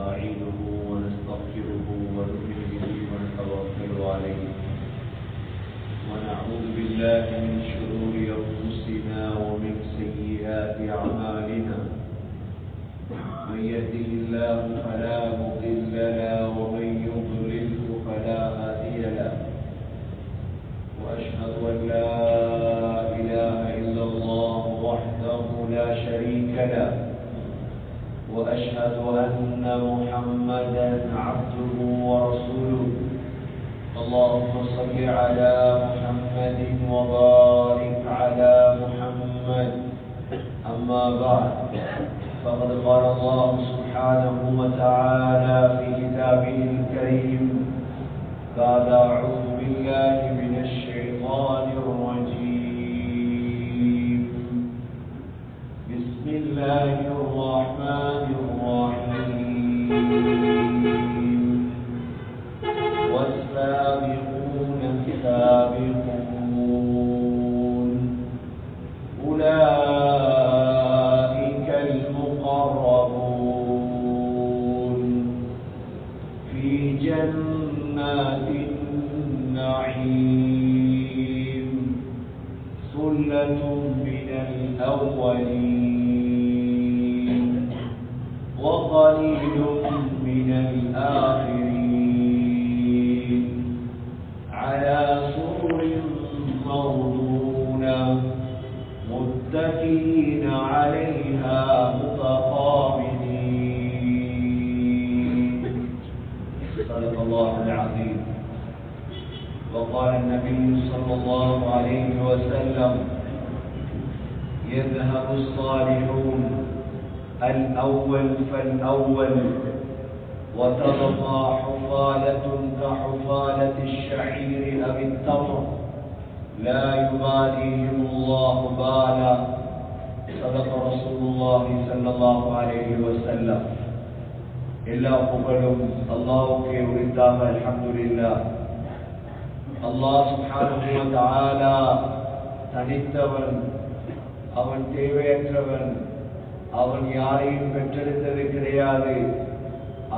ونستعينه ونستغفره ونؤمن به ونتوكل عليه ونعوذ بالله من شرور أنفسنا ومن سيئات أعمالنا من يهده الله فلا مضل له ومن يضلله فلا هادي له وأشهد أن لا إله إلا الله وحده لا شريك له وأشهد أن محمدا عبده ورسوله اللهم صل على محمد وبارك على محمد أما بعد فقد قال الله سبحانه وتعالى في كتابه الكريم بعد أعوذ بالله من الشيطان الرجيم بسم الله الرحمن الرحيم والسابقون السابقون أولئك المقربون في جنات النعيم ثلة من الأولين وقليل من الآخرين على سرر موضونة متكئين عليها متقابلين صدق الله العظيم. وقال النبي صلى الله عليه وسلم يذهب الصالحون الأول فالأول وتبقى حفالة كحفالة الشعير أو التمر لا يباليهم الله بالا صدق رسول الله صلى الله عليه وسلم. எல்லா புகழும் அல்லாஹ்வுக்கே உரித்தாக. அல்ஹம்துலில்லாஹ். அல்லாஹ் சுப்ஹானஹு வ தஆலா தனித்தவன், அவன் தேவையற்றவன், அவன் யாரையும் பெற்றெடுத்தது கிடையாது,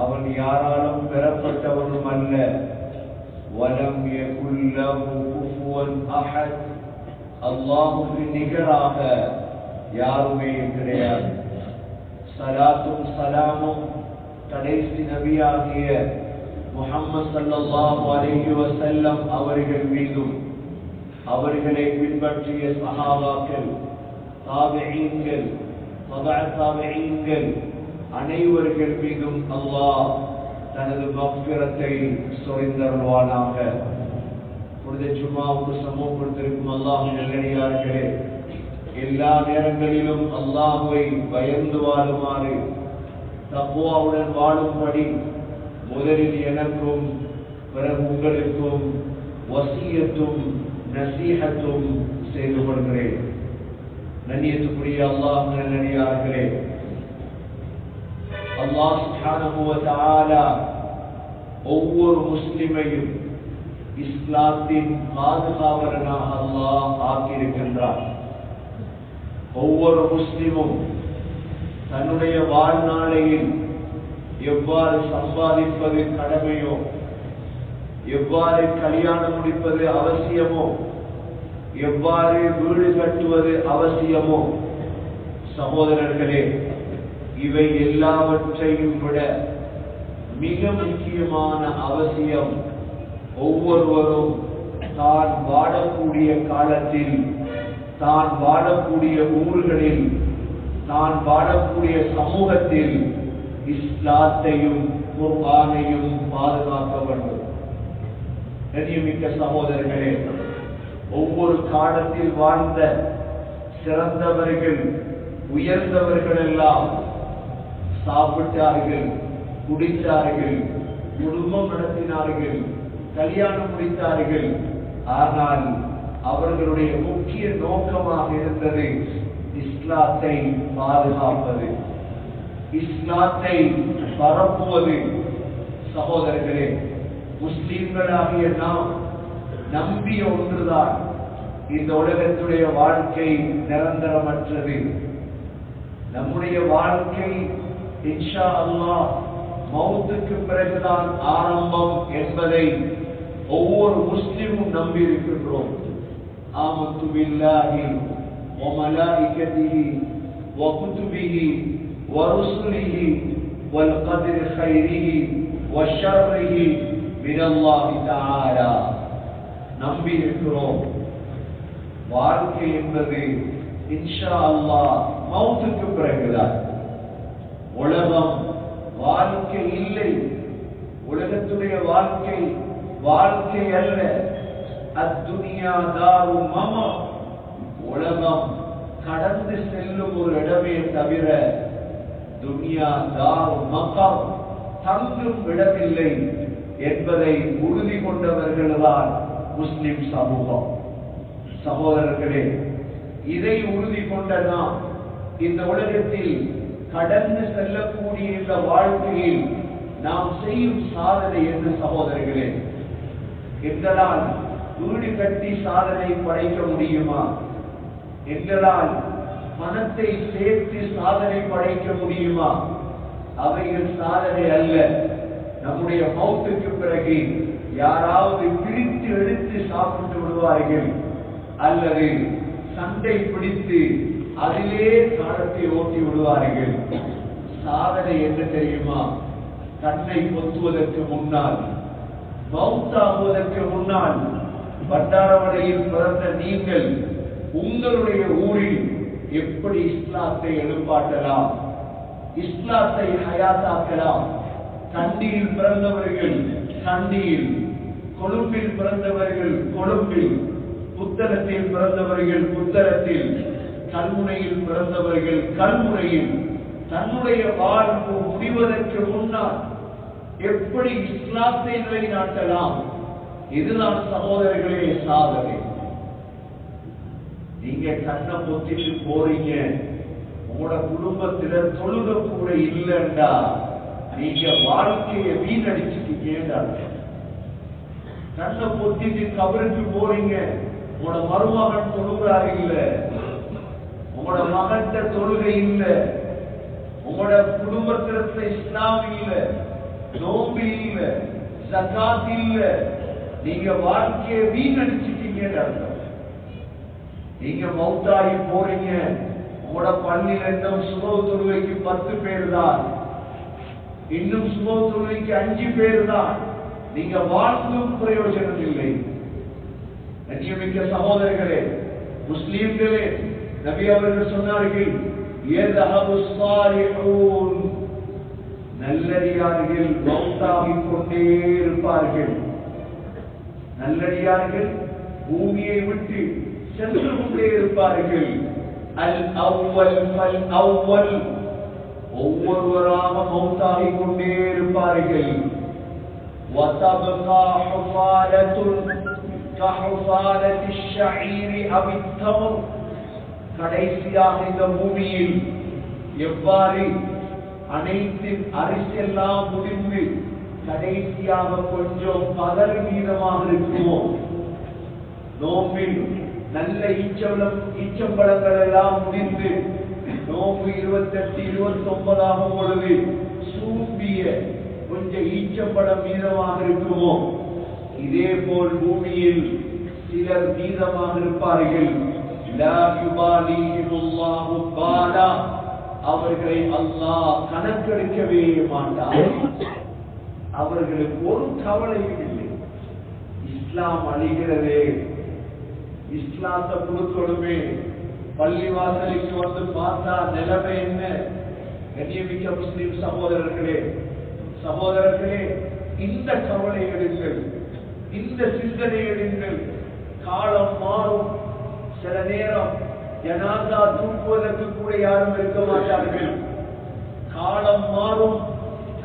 அவன் யாராலும் பெறப்பட்டவனும் அல்ல. வலம் யகுல் லஹு குஃபுவன் அஹத், அல்லாஹ்வுக்கு நிகராக யாருமே கிடையாது. ஸலாத்தும் ஸலாமும் கடைசி நபியாகிய முஹம்மது ஸல்லல்லாஹு அலைஹி வஸல்லம் அவர்கள் மீதும் அவர்களை பின்பற்றிய சஹாபாக்கள், தாபிஈன்கள், தாபிஈன்கள் அனைவர்கள் மீதும் அல்லாஹ் தனது மக்ஃபிரத்தை சொரிந்தருள்வானாக. புனித ஜும்ஆவுக்கு சமூகத்திற்கும் அல்லாஹ்வின் நல்லடியார்களே, எல்லா நேரங்களிலும் அல்லாஹ்வை பயந்து வாழுமாறு, தக்வாவுடன் வாழும்படி முதலில் எனக்கும் பிறகு உங்களுக்கும் வசியத்தும் நசீஹத்தும் செய்து கொள்கிறேன். கண்ணியத்துக்குரிய அல்லாஹ்வின் நல்லடியார்களே, அல்லாஹ் சுப்ஹானஹு வ தஆலா ஒவ்வொரு முஸ்லிமையும் இஸ்லாத்தின் பாதுகாவலனாக அல்லாஹ் ஆக்கியிருக்கின்றார். ஒவ்வொரு முஸ்லிமும் தன்னுடைய வாழ்நாளையில் எவ்வாறு சம்பாதிப்பது கடமையோ, எவ்வாறு கல்யாணம் முடிப்பது அவசியமோ, எவ்வாறு வீடு கட்டுவது அவசியமோ, சகோதரர்களே, இவை எல்லாவற்றையும் விட மிக முக்கியமான அவசியம் ஒவ்வொருவரும் தான் வாழக்கூடிய காலத்தில், தான் வாழக்கூடிய ஊர்களில், தான் வாழக்கூடிய சமூகத்தில் இஸ்லாத்தையும் குர்ஆனையும் பாதுகாக்க வேண்டும். கண்ணியமிக்க சகோதரர்களே, ஒவ்வொரு காலத்தில் வாழ்ந்த சிறந்தவர்கள், உயர்ந்தவர்கள் எல்லாம் சாப்பிட்டார்கள், குடித்தார்கள், குடும்பம் நடத்தினார்கள், கல்யாணம் முடித்தார்கள். ஆனால் அவர்களுடைய முக்கிய நோக்கமாக இருந்தது இஸ்லாத்தை பாதுகாப்பது, இஸ்லாத்தை பரப்புவது. சகோதரர்களே, முஸ்லிம்களாகிய நாம் நம்பிய ஒன்றுதான், இந்த உலகத்துடைய வாழ்க்கை நிரந்தரமற்றது. நம்முடைய வாழ்க்கை இன்ஷா அல்லாஹ் மௌத்துக்கு பிறகுதான் ஆரம்பம் என்பதை ஒவ்வொரு முஸ்லிமும் நம்பி இருக்கின்றோம். ஆமன்து பில்லாஹி வ மலாயிகத்திஹி வ குதுபிஹி வ ருசுலிஹி வல் கத்ரி கைரிஹி வ ஷர்ரிஹி மினல்லாஹி தஆலா. நம்பி இருக்கிறோம் வாழ்க்கை என்பது இன்ஷா அல்லாஹ் மௌத்துக்கு பிறகுதான். உலகம் வாழ்க்கை இல்லை. உலகத்துடைய வாழ்க்கை வாழ்க்கை அல்ல. அத்துனியா தாரு மமா. உலகம் கடந்து செல்லும் ஒரு இடமே தவிர துனியா தாரு மகம் தங்கும் இடமில்லை என்பதை உறுதி கொண்டவர்கள்தான் முஸ்லிம் சமூகம். சகோதரர்களே, இதை உறுதி கொண்ட நாம் இந்த உலகத்தில் கடந்து செல்லக்கூடிய இந்த வாழ்க்கையில் நாம் செய்யும் சாதனை என்று சகோதரர்களே, எங்களால் வீடு கட்டி சாதனை படைக்க முடியுமா? எங்களால் பணத்தை சேர்த்து சாதனை படைக்க முடியுமா? அவைகள் சாதனை அல்ல. நம்முடைய மௌத்துக்கு பிறகு யாராவது பிரித்து எடுத்து சாப்பிட்டு விடுவார்கள், அல்லது சண்டை பிடித்து அதிலே காலத்தை ஓட்டி விடுவார்கள். சாதனை என்ன தெரியுமா? கண்ணை பொத்துவதற்கு முன்னால், மௌத்தாகுவதற்கு முன்னால், பண்டாரவளையில் பிறந்த நீங்கள் உங்களுடைய ஊரில் எப்படி இஸ்லாத்தை எழுப்பாட்டலாம், இஸ்லாத்தை ஹயாத்தாக்கலாம். கண்டியில் பிறந்தவர்கள் கண்டியில், கொழும்பில் பிறந்தவர்கள் கொழும்பில், புத்தளத்தில் பிறந்தவர்கள் புத்தளத்தில், கல்முனையில் பிறந்தவர்கள் கல்முனையில் தன்னுடைய வாழ்வு முடிவதற்கு முன்னால் எப்படி இஸ்லாத்தை நிலைநாட்டலாம்? இதுதான் சகோதரர்களே சாதனை. நீங்க கண்ணை பொத்திட்டு போறீங்க, உங்களோட குடும்பத்தில தொழுக கூட இல்லைண்டா நீங்க வாழ்க்கையை வீணடிச்சுட்டீங்க. கண்ணை பொத்திட்டு கபருக்கு போறீங்க, உங்களோட மருமகன் தொழுகிறாரு இல்ல, உங்களோட மகன் தொழுகை இல்ல, உங்களோட குடும்பத்தில இஸ்லாம் இல்ல, நோம்பு இல்ல, ஜகாத் இல்ல, நீங்க வாழ்க்கையை வீணடிச்சிட்டீங்க அர்த்தம். நீங்க மௌத்தாகி போறீங்க, உங்களோட பள்ளியில் இன்னும் சுப தொழுகைக்கு 10 பேர் தான், இன்னும் சுப தொழுகைக்கு 5 பேர் தான். நீங்க வாழ்ந்தும் பிரயோஜனம் இல்லை. கண்ணியமிக்க சகோதரர்களே, முஸ்லிம்களே, நபி அவர்கள் சொன்னார்கள், நல்லடியார்கள் மௌத்தாகிக் கொண்டே இருப்பார்கள். நல்லடியார்கள் பூமியை விட்டு சென்று கொண்டே இருப்பார்கள். அல் அவ்வல் ஃபல் அவ்வல், ஒவ்வொருவராக மௌத்தாகிக் கொண்டே இருப்பார்கள். وتبقى حفالة كحفالة الشعير أو التمر. கடைசியாக இந்த பூமியில் எவ்வாறு அனைத்து அரிசியெல்லாம் முடிந்து கடைசியாக கொஞ்சம் பகல் மீதமாக இருக்குமோ, நோம்பில் நல்ல ஈச்சம்பழங்கள் எல்லாம் முடிந்து நோம்பு 28, 29 ஆகும் பொழுது சூம்பிய கொஞ்சம் ஈச்சம்பழம் மீதமாக இருக்குமோ, இதே போல் பூமியில் சிலர் மீதமாக இருப்பார்கள். அவர்களை அல்லாஹ் கணக்கெடுக்கவே மாட்டார். அவர்களுக்கு ஒரு கவலையும் இல்லை. இஸ்லாம் அழிகிறதே, இஸ்லாத்தை கொடுக்கணுமே, பள்ளிவாசலுக்கு வந்து பார்த்தா நிலைமை என்ன? கண்ணியமிக்க முஸ்லிம் சகோதரர்களே, இந்த கவலை எடுங்கள், இந்த சிந்தனை எடுங்கள். காலம் மாறும். சில நேரம் ஜனாதா தூக்குவதற்கு கூட யாரும் இருக்க மாட்டார்கள். காலம் மாறும்,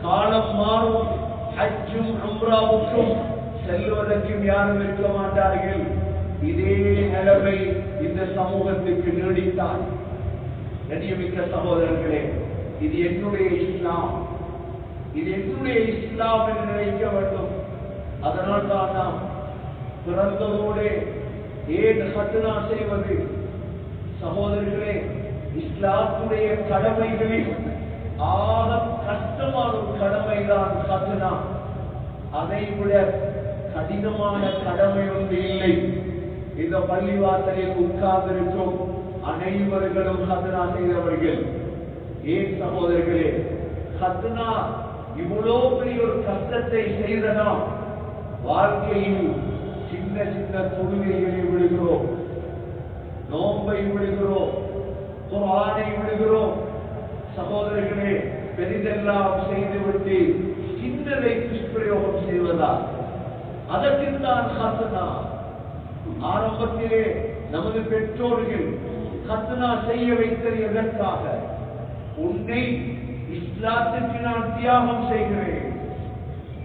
காலம் மாறும். ஹஜ்ஜும் உம்ராவுக்கும் செல்வதற்கும் யாரும் இருக்க மாட்டார்கள். இதே நிலைமை இந்த சமூகத்துக்கு நீடித்தால், கண்ணியமிக்க சகோதரர்களே, இது என்னுடைய இஸ்லாம், இது என்னுடைய இஸ்லாம் என்று நினைக்க வேண்டும். அதனால் தான் நாம் பிறந்ததோடு ஏன் ஹத்னா செய்வது? சகோதரர்களே, இஸ்லாத்துடைய கடமைகளில் ஆக கஷ்டமான ஒரு கடமைதான் கத்னா. அதை விட கடினமான கடமை ஒன்று இல்லை. இந்த பள்ளிவாசலில் உட்கார்ந்திருக்கும் அனைவர்களும் கத்னா செய்தவர்கள். ஏன் சகோதரர்களே, கத்னா இவ்வளவு பெரிய ஒரு கஷ்டத்தை செய்த நாம் வாழ்க்கையில் சின்ன சின்ன தொழுகைகளை விடுகிறோம், நோன்பை விடுகிறோம், குர்ஆனை விடுகிறோம். சகோதரர்களே, பெரிதெல்லாம் செய்துவிட்டு சின்னதை துஷ்பிரயோகம் செய்வதா? அதற்குத்தான் கத்னா. ஆரம்பத்திலே நமது பெற்றோர்கள் கத்னா செய்ய வைத்தது எதற்காக? உன்னை இஸ்லாத்துக்கு நான் தியாகம் செய்கிறேன்,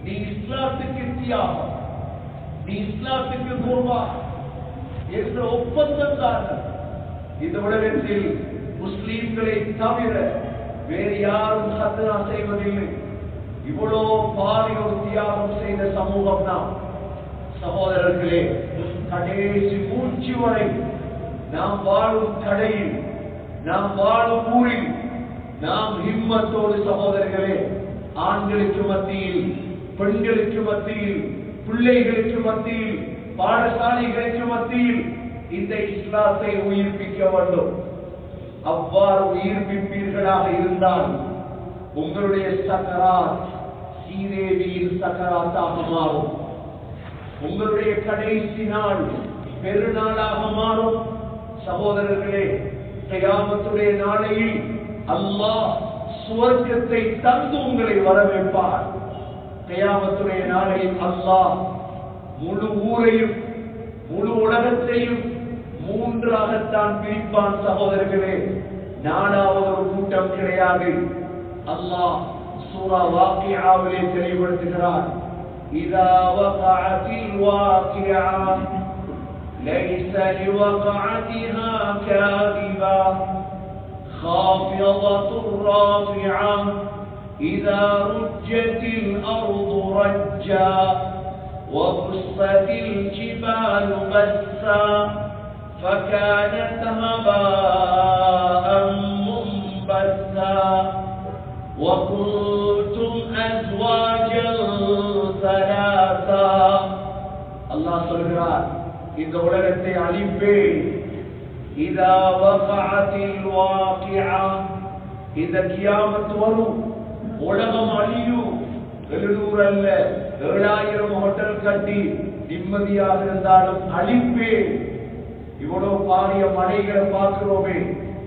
நீ இஸ்லாத்துக்கு தியாகம், நீ இஸ்லாத்துக்கு குர்பான் என்ற ஒப்பந்தம் தான். இந்த உலகத்தில் முஸ்லீம்களை தவிர வேறு யாரும் கத்னா செய்வதில்லை. இவ்வளவு பாரிய ஒரு தியாகம் செய்த சமூகம் தான். சகோதரர்களே, கடைசி மூச்சு வரை நாம் வாழும் கடையில், நாம் வாழும் ஊரில், நாம் ஹிம்மத்தோடு சகோதரர்களே, ஆண்களுக்கு மத்தியில், பெண்களுக்கு மத்தியில், பிள்ளைகளுக்கு மத்தியில், பாடசாலைகளுக்கு மத்தியில் இந்த இஸ்லாத்தை உயிர்ப்பிக்க வேண்டும். அவ்வாறு உயிர்ப்பிப்பீர்களாக இருந்தால் உங்களுடைய சக்கராத் சீதேவியின் சக்கராத்தாக மாறும். உங்களுடைய கடைசி நாள் பெருநாளாக மாறும். சகோதரர்களே, கியாமத்துடைய நாளையில் அல்லாஹ் சுவர்க்கத்தை தந்து உங்களை வரவேற்பார். கியாமத்துடைய நாளையில் அல்லாஹ் முழு ஊரையும் முழு உலகத்தையும் மூன்றாகத்தான் பிரிப்பான். சகோதரர்களே, நாலாவது ஒரு கூட்டம் கிடையாது. அல்லாஹ் சூரா வாக்கியாவிலே தெளிவுபடுத்துகிறார். இதா வகஅத்தில் வாக்கியா லைஸ லிவகஅதிஹா காதிபா خافضة رافعة إذا رجت الأرض رجا وبست الجبال بسا فكانت هباء منبثا وكنتم أزواجا ثلاثا. அல்லாஹ் சொல்கிறார், இந்த உலகத்தை அழிப்பேன். இதா வகஅத்தில் வாக்கியா, இந்த கியாமத் வரும், உலகம் அழியும். 700 அல்ல 7000 ஹோட்டல் கட்டி நிம்மதியாக இருந்தாலும் அழிப்பேன். இவ்வளவு பாரிய மலைகளை பார்க்கிறோமே,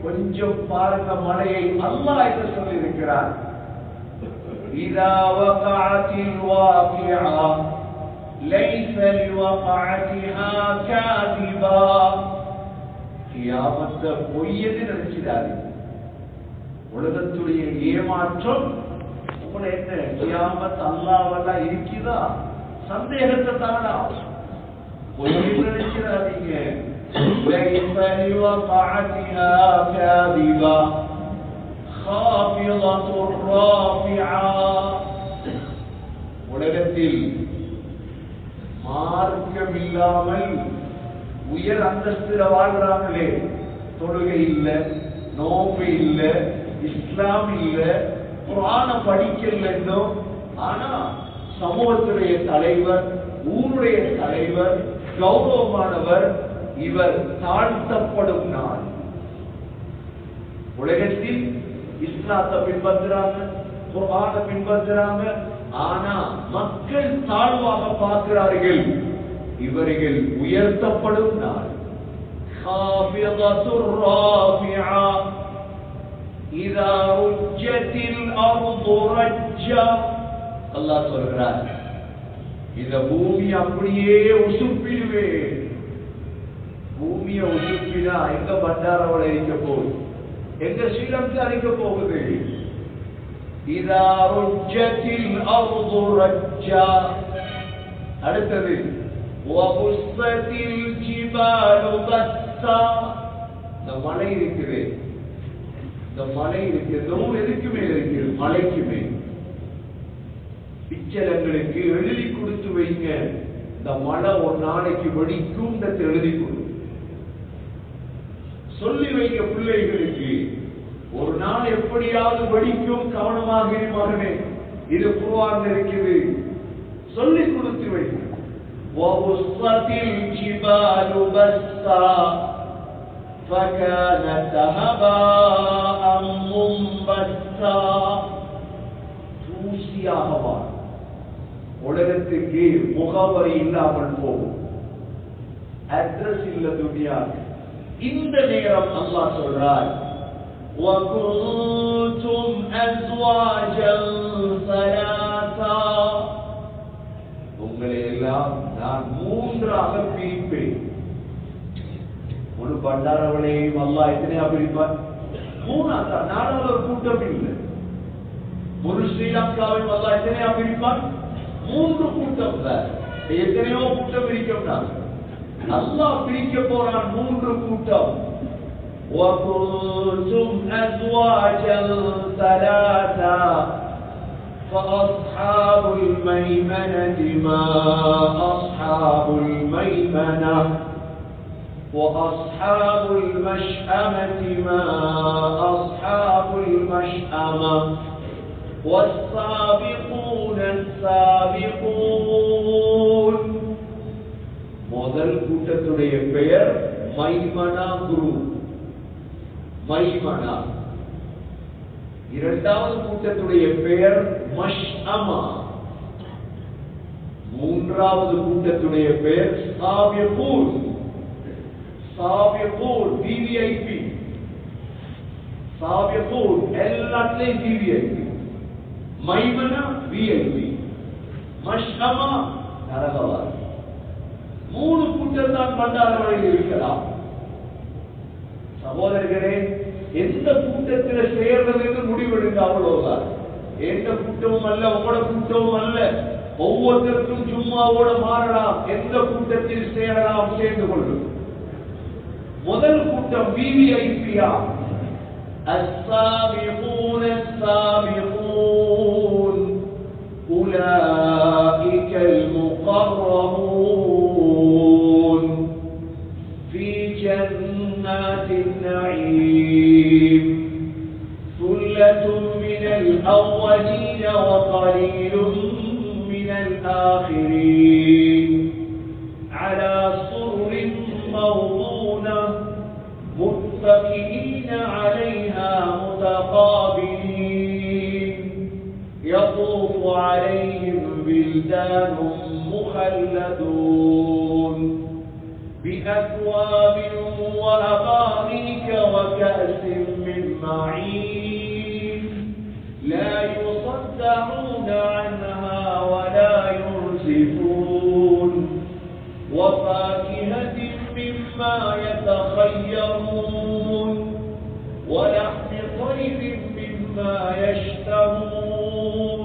கொஞ்சம் பாருங்க மலையை. அல்லாஹ் என்ன சொல்லி இருக்கிறார்? இதா வகஅத்தில் வாக்கியா லைஸ லிவகஅதிஹா காதிபா. கியாமத்தை பொய்யது நினைக்கிறாரு. உலகத்துடைய ஏமாற்றம் உங்களை என்ன கியாமத் அல்லாஹ்வெல்லாம் இருக்குதா? சந்தேகத்தை தானா பொய்யது நினைக்கிறாதீங்க. லைஸ லிவகஅதிஹா காதிபா خافضة رافعة. உலகத்தில் மார்க்கம் இல்லாமல் உயர் அந்தஸ்தில வாழ்றாங்களே, தொழுகை இல்ல, நோம்பு இல்ல, இஸ்லாம் இல்ல, குர்ஆன படிக்கல, ஆனா சமூகத்துடைய தலைவர், ஊருடைய தலைவர், கௌரவமானவர், இவர் தாழ்த்தப்படும் நாள். உலகத்தில் இஸ்லாத்தை பின்பற்றுறாங்க, குர்ஆன பின்பற்றுறாங்க, ஆனா மக்கள் தாழ்வாக பார்க்கிறார்கள். இவர்கள் உயர்த்தப்படும் நாள். خافضة رافعة إذا رجت الأرض رجا. அல்லாஹ் சொல்கிறார், இந்த பூமி அப்படியே உசுப்பிடுவேன். பூமியை உசுப்பினா எங்க பண்டாரவள இருக்க போகுது, எங்க ஸ்ரீலங்கா இருக்க போகுது? இதா ருஜ்ஜத்தில் அர்து ரஜ்ஜா. அடுத்தது வபுஸ்ஸத்தில் ஜிபாலு பஸ்ஸா. இந்த மலை இருக்குது, இந்த மலை இருக்கு, இந்த ஊர் எதுக்கு மேல இருக்குது? மலைக்கு மேல். பிச்சைங்களுக்கு எழுதி கொடுத்து வைங்க, இந்த மழை ஒரு நாளைக்கு வெடிக்கும் எழுதி கொடு. சொல்லி வைக்க பிள்ளைகளுக்கு ஒரு நாள் எப்படியாவது வெடிக்கும், கவனமாக இரு மகனே. இது குர்ஆன்ல இருக்குது, சொல்லிக் கொடுத்து வை. வபுஸ்ஸத்தில் ஜிபாலு பஸ்ஸா ஃபகானத் ஹபாஅம் முன்பஸ்ஸா. தூசியாகவா உலகத்துக்கு முகவரி இல்லாமல் போகும், அட்ரஸ் இல்ல துனியாவுக்கு. இந்த நேரம் அல்லாஹ் சொல்றார், وَكُنْتُمْ أَزْوَاجًا ثَلَاثًا. உங்களை எல்லாம் நான் மூன்றாக பிரிப்பேன். ஒரு பண்டாரவளையும் அல்லாஹ் எத்தனையா பிரிப்பார்? மூணாக. நாடாள ஒரு கூட்டம் இல்லை. ஒரு ஸ்ரீலங்காவையும் அல்லாஹ் எத்தனையா பிரிப்பார்? மூன்று கூட்டம் தான். எத்தனையோ கூட்டம் பிரிக்கும். அல்லாஹ் பிரிக்க போறான் மூன்று கூட்டம். وَكُنْتُمْ أَزْوَاجًا ثَلَاثًا فَأَصْحَابُ الْمَيْمَنَةِ مَا أَصْحَابُ الْمَيْمَنَةِ وَأَصْحَابُ الْمَشْأَمَةِ مَا أَصْحَابُ الْمَشْأَمَةِ وَالسَّابِقُونَ السَّابِقُونَ. முதல் கூட்டத்துடைய பெயர் மைமனா குரு, மைமனா. இரண்டாவது கூட்டத்துடைய பெயர் மஷ்அமா. மூன்றாவது கூட்டத்துடைய பெயர் சாபிகூன். சாபிகூன் விவிஐபி. சாபிகூன் எல்லாத்துலயும் விவிஐபி. மைமனா விஐபி, மஷ்அமா நரகவாதி. மூணு கூட்டம் தான் பண்டாரவளையில் இருக்கலாம். சகோதரர்களே, எந்த கூட்டத்தில் சேர்றது என்று முடிவெடுங்க, அவ்வளவுதான். எந்த கூட்டமும் அல்ல, உங்களோட கூட்டமும் அல்ல. ஒவ்வொருத்தருக்கும் ஜும்மாவோட மாறலாம், எந்த கூட்டத்தில் சேரலாம், சேர்ந்து கொள்ளும். முதல் கூட்டம் விவிஐபியா, السابقون السابقون أولئك المقربون في جنات النعيم ثلة من الأولين وقليل من الآخرين على سرر موضونة متكئين عليها متقابلين يطوف عليهم بلدان مخلدون بأكواب وأباريك وكأس من معين لا يصدعون عنها ولا ينزفون وفاكهة مما يتخيرون ولحم طير مما يشتهون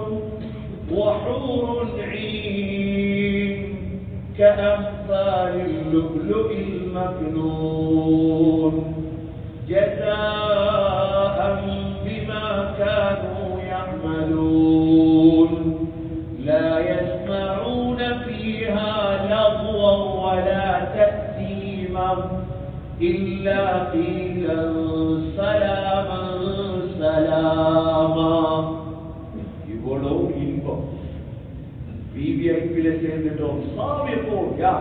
وحور عين كأمثال اللؤلؤ المكنون جزاء بما كانوا يعملون لا يسمعون فيها لغوا ولا تأثيما إلا قيلا سلاما سلاما. இவ்வளவு இன்பம். விவிஐபில சேர்ந்துட்டோம். சாமி போட்டியா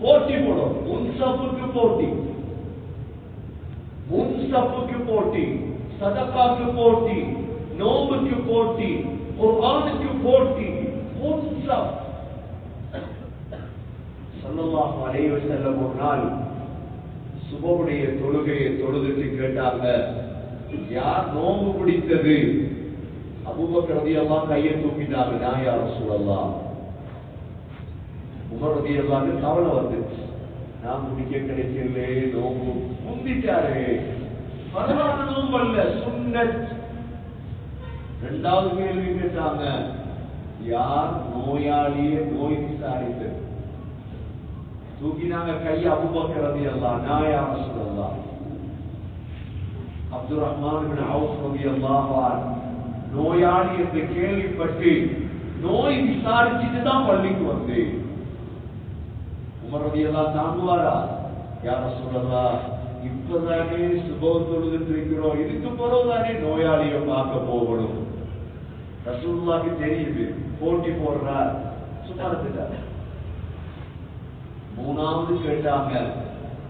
போட்டி போடும். முன்சப்புக்கு போட்டி, முன்சப்புக்கு போட்டி, சதகாக்கு போட்டி, நோம்புக்கு போட்டி, குர்ஆனுக்கு போட்டி. முன்சப். ஸல்லல்லாஹு அலைஹி வஸல்லம் ஒரு நாள் சுபஹுடைய தொழுகையை தொழுதுட்டு கேட்டாங்க, யார் நோம்பு பிடித்தது? அபூபக்கர் ரலியல்லாஹு கையை தூக்கிட்டாங்க, நான் யா ரசூலல்லாஹ். உமர் ரலியல்லாஹு கவலை வந்துச்சு, நான் பிடிக்க கிடைக்கல, நோம்பு முந்திட்டாரு. பரவான நோம்பு அல்ல, சுன்னத். இரண்டாவது கேள்வி கேட்டாங்க, யார் நோயாளியை நோய் விசாரித்தது? தூக்கினாங்க கையை அபூபக்கர் ரலியல்லாஹு, நான் யா ரசூலல்லாஹ். அப்துர் ரஹ்மான் இப்னு அவுஃப் ரலியல்லாஹு அன்ஹு நோயாளி என்று கேள்விப்பட்டு நோய் விசாரிச்சுட்டு தான் பள்ளிக்கு வந்து. உமர் ரலியல்லாஹு தாங்குவாரா? யா ரசூலல்லாஹ், இப்பதானே சுபம் தொழுதுட்டு இருக்கிறோம், இதுக்கு பிறகுதானே நோயாளியை பார்க்க போகணும். ரசூலுல்லாஹ்க்கு தெரியுது, போட்டி போடுறார், சும்மா இருந்துட்டார். மூணாவது கேட்டாங்க,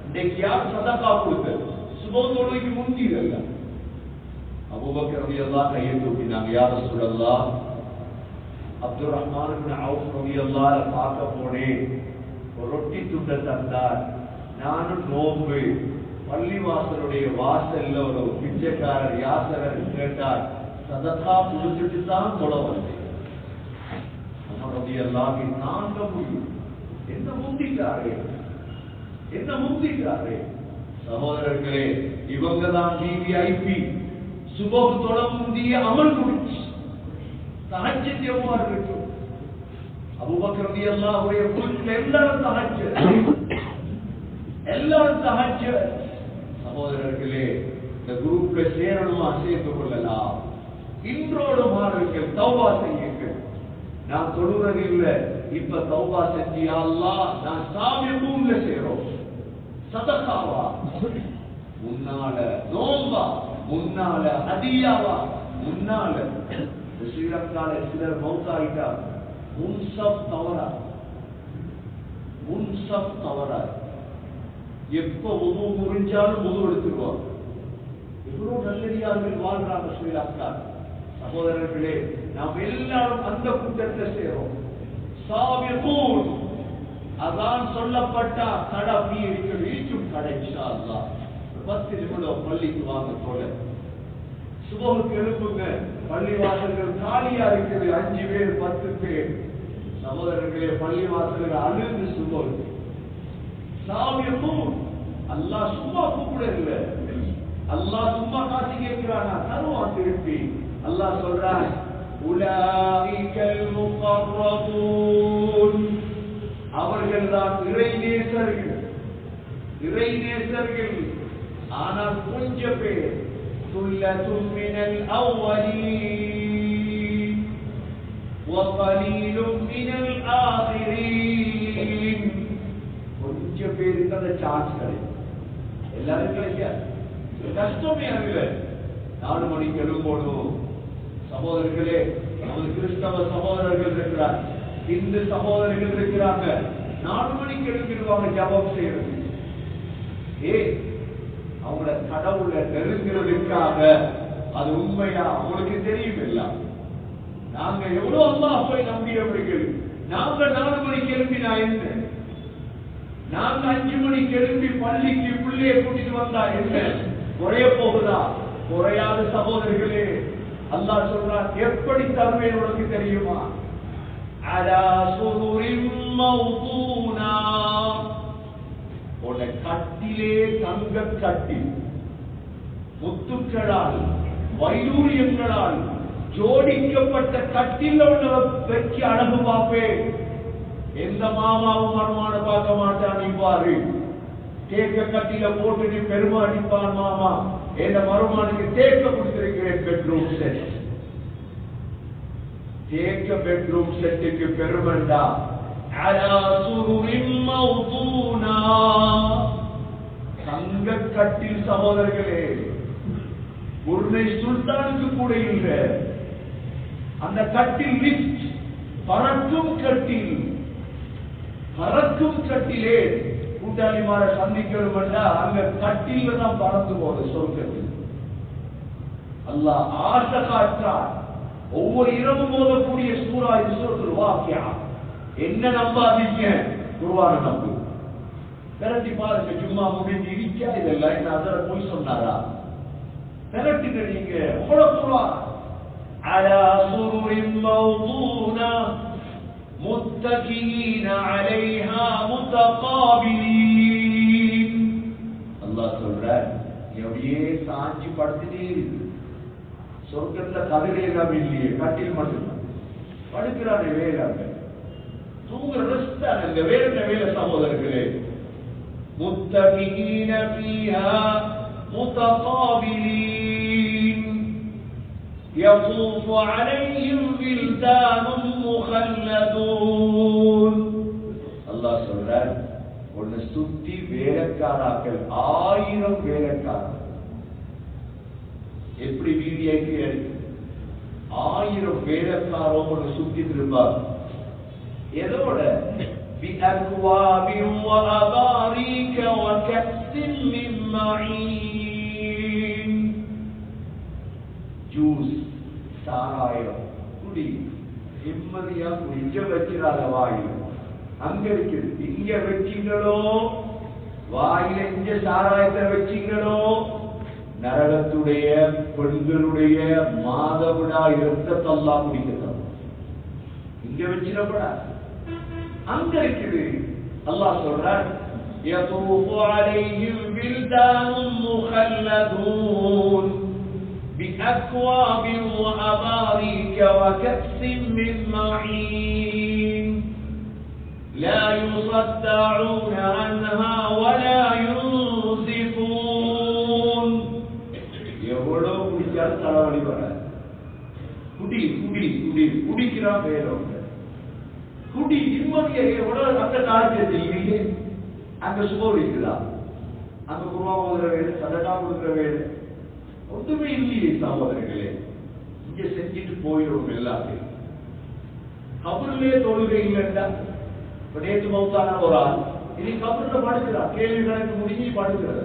இன்னைக்கு யார் சதகா கொடுத்தது? சுபம் தொழுகைக்கு முந்தியதல்ல. அபூபக்கர் ரலியல்லாஹு கையை தூக்கினாங்க, யா ரசூலல்லாஹ், அப்துல் ரஹ்மான் இப்னு அவுஃப் ரலியல்லாஹு பார்க்க போனேன், ஒரு ரொட்டி துண்டை தந்தார். நானும் நோம்பு, பள்ளிவாசலுடைய வாசல்ல ஒரு பிச்சைக்காரர் யாசகர் கேட்டார், சதகா கொடுத்துட்டு தான் தொலை வந்தேன். ரலியல்லாஹு தாங்க முடியும், என்ன முந்திட்டாரே, என்ன முந்திட்டாரே. சகோதரர்களே, இவங்க தான் விவிஐபி. சுபஹ் தொழ முந்திய அமல் முடிச்சு தஹஜ்ஜுத் எவ்வாறு இருக்கும்? அபூபக்கர் ரலியல்லாஹு அன்ஹு வீட்டுல எல்லாரும் தஹஜ்ஜுத், எல்லாரும் தஹஜ்ஜுத். சகோதரர்களே, இந்த குரூப்ல சேரணுமா? சேர்த்து கொள்ளலாம். இன்றோடு மாறுங்கள், தௌபா செய்யுங்கள். நான் தொழுறது இல்லை, இப்ப தௌபா செஞ்சு, யா அல்லாஹ் நான் சாமியமும் சேரோம், சதகாவா, முன்னால நோம்பா, முன்னால ஹதியாவா, முன்னால ஸ்ரீலங்கால சிலர் மௌத்தாயிட்டா முன்சப் தவறா, முன்சப் தவறா. எப்ப உது முறிஞ்சாலும் உது எடுத்துருவாங்க. எவ்வளவு நல்லடியார்கள் வாழ்றாங்க ஸ்ரீலங்கா. சகோதரர்களே, நாம் எல்லாரும் அந்த கூட்டத்தை சேரும். சாபிகூன் அதான் சொல்லப்பட்டா கடை அப்படி இருக்கிறது, ஈச்சும் கடை இன்ஷா அல்லாஹ். 10 நிமிடம் பள்ளிக்கு வாங்க தோழ, சுபஹுக்கு எழுப்புங்க, பள்ளி வாசல்கள் காலியா இருக்குது, 5 பேர் 10 பேர். சகோதரர்களே, பள்ளி வாசல்கள் அழுது சுபஹ். சாபிகூன் அல்லாஹ் சும்மா கூப்பிட இல்லை, அல்லாஹ் சும்மா காட்சி கேட்கிறானா, தருவான் திருப்பி. அல்லாஹ் சொல்றான், உலாயிகல் முகர்ரபூன், அவர்கள் தான் இறைநேசர்கள், இறைநேசர்கள். ஆனால் கொஞ்சம் பேர், சுல்லத்தும் மினல் அவ்வலீன் வகலீலும் மினல் ஆகிரீன். கொஞ்சம் பேருக்கு அந்த சான்ஸ் கிடைக்கும், எல்லாரும் கிடைக்காது. கஷ்டமே அதுல. 4 மணிக்கு எழுப்பணும். சகோதரர்களே, நமது கிறிஸ்தவ சகோதரர்கள் இருக்கிறார், இந்து சகோதரர்கள் இருக்கிறாங்க, 4 மணிக்கு எழுப்பிடுவாங்க ஜபம் செய்யறது. அவங்கள கடவுளை நெருங்கிறதுக்காக. அது உண்மையா? உங்களுக்கு தெரியும் எல்லாம். நாங்க எவ்வளவு அல்லாஹ்வை நம்பியவர்கள். நாங்க 4 மணிக்கு எழுப்பினா என்ன? நாங்க 5 மணிக்கு எழுப்பி பள்ளிக்கு பிள்ளையை கூட்டிட்டு வந்தா என்ன? குறைய போகுதா? குறையாத சகோதரர்களே. அல்லாஹ் சொல்றான், எப்படி தருவேன் உனக்கு தெரியுமா? அலா சுருரின் மௌதூனா, உன்னை கட்டிலே தங்க கட்டில், முத்துக்களால் வைடூரியங்களால் ஜோடிக்கப்பட்ட கட்டில் வச்சு அழகு பார்ப்பேன். எந்த மாமாவும் மருமான பார்க்க மாட்டான். இவ்வாறு தேக்க கட்டில போட்டு நீ பெருமா அடிப்பான் மாமா. எந்த மருமானுக்கு தேக்க கொடுத்திருக்கிறேன் பெட்ரூம் செட். தேக்க பெட்ரூம் செட்டுக்கு பெருமண்டா. தங்க கட்டில் சகோதரர்களே, உருளை சுல்தானுக்கு கூட இல்லை. அந்த கட்டில் லிஃப்ட், பறக்கும் கட்டில், பறக்கும் கட்டிலே கூட்டாளிமார சந்திக்கணும் என்றா அங்க கட்டில தான் பறந்து போகுது சொர்க்கத்தில். அல்லாஹ் ஆசை காற்றார். ஒவ்வொரு இரவும் போதக்கூடிய சூரா இது சூரத்துல் வாக்கியா. என்ன நம்பாதீங்க, குர்ஆன நம்பு. திரட்டி பாருங்க, சும்மா முடிஞ்சு இருக்கா இதெல்லாம் என்ன அதர போய் சொன்னாரா? திரட்டுங்க நீங்க. குர்ஆன் அலா சுருரின் மௌதூனா முத்தகீன அலைஹா முத்தகாபிலீன். அல்லாஹ் சொல்றார், அப்படியே சாஞ்சி படுத்துட்டே இருக்கு. சொர்க்கத்துல கதிரேலாம் இல்லையே, கட்டில் மட்டும்தான். படுக்கிறானே வேறாங்க, தூங்குற ரெஸ்ட் தானே, வேற என்ன வேலை சகோதரர்களே? முத்தகீன ஃபீஹா முத்தகாபிலீன் يطوف عليهم ولدان مخلدون. அல்லாஹ் சொல்றார், உன்னை சுத்தி வேலைக்காராக்கள் 1000 வேலைக்காரர்கள். எப்படி வீடியோக்கு 1000 வேலைக்காரரும் உன்னை சுத்தி திரும்பார். எதோட بأكواب وأباريك وكأس من معين. ஜூஸ், சாராயம், குடி, நிம்மதியா குடிக்க வச்சிடாத வாயில். அங்க இருக்குது, இங்க வச்சீங்களோ வாயில, இங்க சாராயத்தை வச்சீங்களோ நரகத்துடைய பெண்களுடைய மாதவிடா இரத்தத்தல்லா குடிக்கலாம். இங்க வச்சிடப்படாது, அங்க இருக்குது. அல்லாஹ் சொல்றான், يطوف عليهم بلدان مخلدون بأكواب وأباريك وكأس من معين لا يصدعون عنها ولا ينزفون. எவ்வளவு குடிச்சாலும் தலைவலி வராது. குடி குடி குடி குடிக்கிறான் வேலை குடி நிம்மதியை எவ்வளவு அந்த காரியத்திலேயே அங்க சுபம் இருக்குதா, அங்க குருவா போகிற வேலை, சதகா கொடுக்கிற வேலை ஒன்றுமே இல்லையே சகோதரர்களே. இங்க செஞ்சுட்டு போயிடும் எல்லாமே. கபூர்லயே தொழுகை இல்லைன்னா நேற்று மௌத்தான ஒரு ஆள் இனி கபூர்ல படுக்கிறார், கேள்வி கணக்கு முடிஞ்சு படுக்கிறது,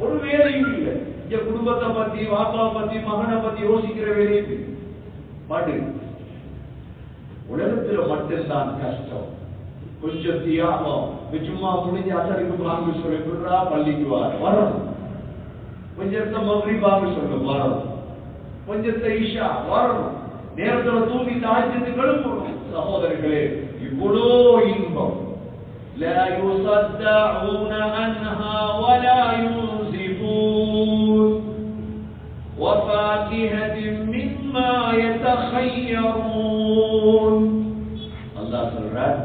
ஒரு வேலையும் இல்லை. இங்க குடும்பத்தை பத்தி, வாப்பாவை பத்தி, மகனை பத்தி யோசிக்கிற வேலையே படு. உலகத்துல மட்டும்தான் கஷ்டம். கொஞ்சம் தியாகம், சும்மா முடிஞ்சு அசருக்கு பாங்கு சொல்லிடுறா, பள்ளிக்கு வரணும். கொஞ்சத்தை மகரி பாங்கு சொல்ல வரணும், கொஞ்சத்தை இஷா வரணும், நேரத்துல தூங்கி தாய்ச்சிட்டு கழுப்பணும். சகோதரர்களே, இவ்வளோ இன்பம். لا يصدعون عنها ولا ينزفون وفاكهة مما يتخيرون. அல்லாஹ் சொல்றார்,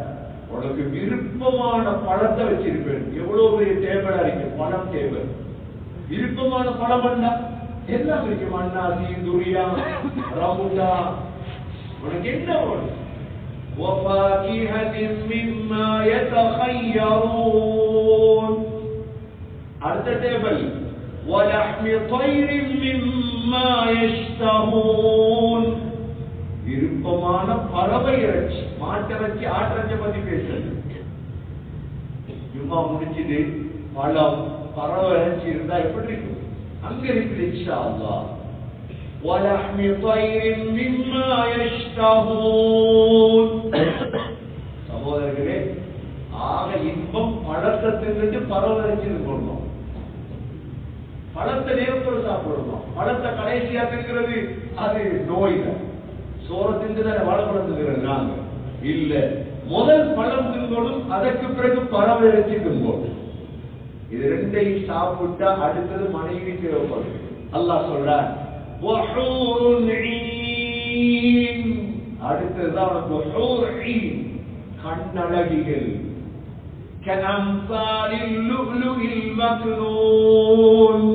உனக்கு விருப்பமான பழத்தை வச்சிருப்பேன். எவ்வளவு பெரிய டேபிளா இருக்கு, பழம் டேபிள். விருப்பமான பழம் என்ன எல்லாம் இருக்கு, அன்னாசி, துரியான், ரம்புட்டா, உனக்கு என்ன வேணும்? وفاكهة مما يتخيرون. அடுத்த டேபிள் ولحم طير مما يشتهون. விருப்பமான பறவை இறைச்சி, மாட்டிறைச்சி, ஆட்டிறைச்சி பத்தி பேசுறது. ஜும்மா முடிச்சுட்டு பழம், பறவை இறைச்சி இருந்தா எப்படி இருக்கும்? அங்க இருக்குது இன்ஷா அல்லாஹ். وَلَحْمِ طَيْرٍ مِّمَّا يَشْتَهُونَ. சகோதரர்களே, ஆக இன்பம் பழத்தை தின்னுட்டு பறவை இறைச்சி கொள்ளணும். பழத்தை நேரத்தோடு சாப்பிடணும். பழத்தை கடைசியா தின்கிறது அது நோய் தான். சோற தின்றுதானே வாழைப்பழம் தின்கிறது நாங்க இல்ல. முதல் பழம் தின்போடும் அதற்கு பிறகு பறவை இறைச்சி தின்போடும். இது ரெண்டையும் சாப்பிட்டா அடுத்தது மனைவி தேவைப்படும். அல்லாஹ் சொல்றார், அடுத்ததுதான் உனக்கு ஹூர் ஈன், கண்ணழகிகள். கஅம்சாலில் லுஅ்லுஇல் மக்னூன்.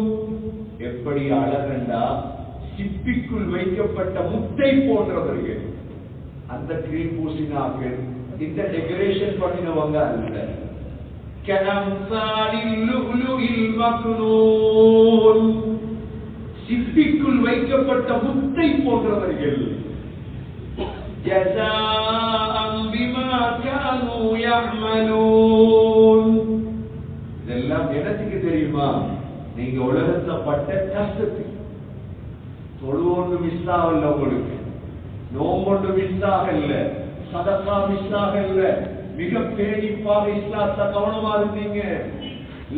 எப்படி அழகண்டா, சிப்பிக்குள் வைக்கப்பட்ட முட்டை போன்றவர்கள். அந்த கிரீம் பூசினார்கள், இந்த டெக்கரேஷன் பண்ணினவங்க அல்ல. கஅம்சாலில் லுஅ்லுஇல் மக்னூன். சிப்பிக்குள் வைக்கப்பட்ட முட்டை போன்றவர்கள். ஜஸாஅன் பிமா கானூ யஅமலூன். இதெல்லாம் எனக்கு தெரியுமா? நீங்க உலகத்தை பட்ட கஷ்டத்துக்கு. தொழுவோண்டு மிஸ் ஆகல, உங்களுக்கு நோம்பொண்டு மிஸ் ஆகல, சதகா மிஸ் ஆகல, மிக பேணிப்பாக இஸ்லாத்தை கவனமா இருந்தீங்க.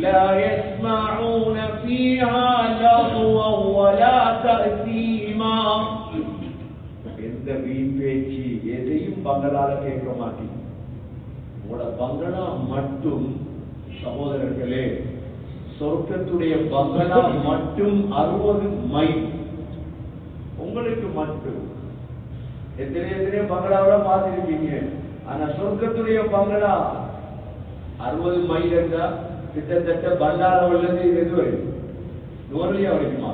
لا يسمعون فيها لغوا ولا تأثيما. எந்த வீண் பேச்சு எதையும் பங்களால கேட்க மாட்டீங்க. உங்களோட பங்களா மட்டும் சகோதரர்களே, சொர்க்கத்துடைய பங்களா மட்டும் 60 மைல் உங்களுக்கு மட்டும். எத்தனை பங்களாவோட பார்த்திருக்கீங்க. ஆனா சொர்க்கத்துடைய பங்களா 60 மைல் இருந்தா கிட்டத்தட்ட பண்டாரவல்லது எது வரைக்கும், நுவரலியா வரைக்குமா?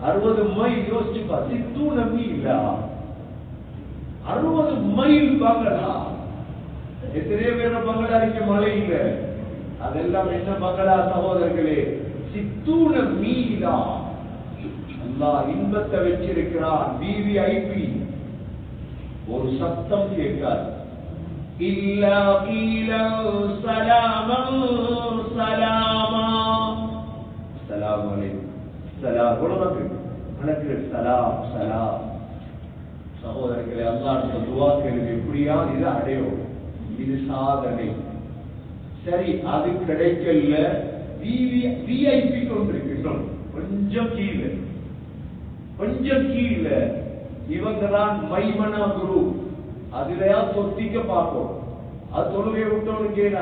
60 மைல் யோசிச்சு பார்த்து தூணமி இல்ல, 60 மைல் பங்களா. எத்தனையோ பேர பங்களாரிக்கு மழை இல்ல. அதெல்லாம் என்ன பங்களா சகோதரர்களே? சித்தூன மீலா. அல்லாஹ் இன்பத்தை வச்சிருக்கிறான். விவிஐபி. ஒரு சத்தம் கேட்காது. இல்லா கீலா சலாமன் சலாமா. சலாம் அலைக்கும். சலாம் உலகக்கு அனக்கு சலாம் சலாம். சகோதரர்களே, அல்லாஹ் துஆ கேள்வி எப்படியா இது அடையும். இது சாதனை. சரி, அது கிடைக்கல. விஐபி கொண்டிருக்கிறோம். கொஞ்சம் கீழே இவங்க தான் மைமனா குரூப். அதுலயா தொத்திக்க பார்ப்போம். அது தொழுகை விட்டோன்னு கேள,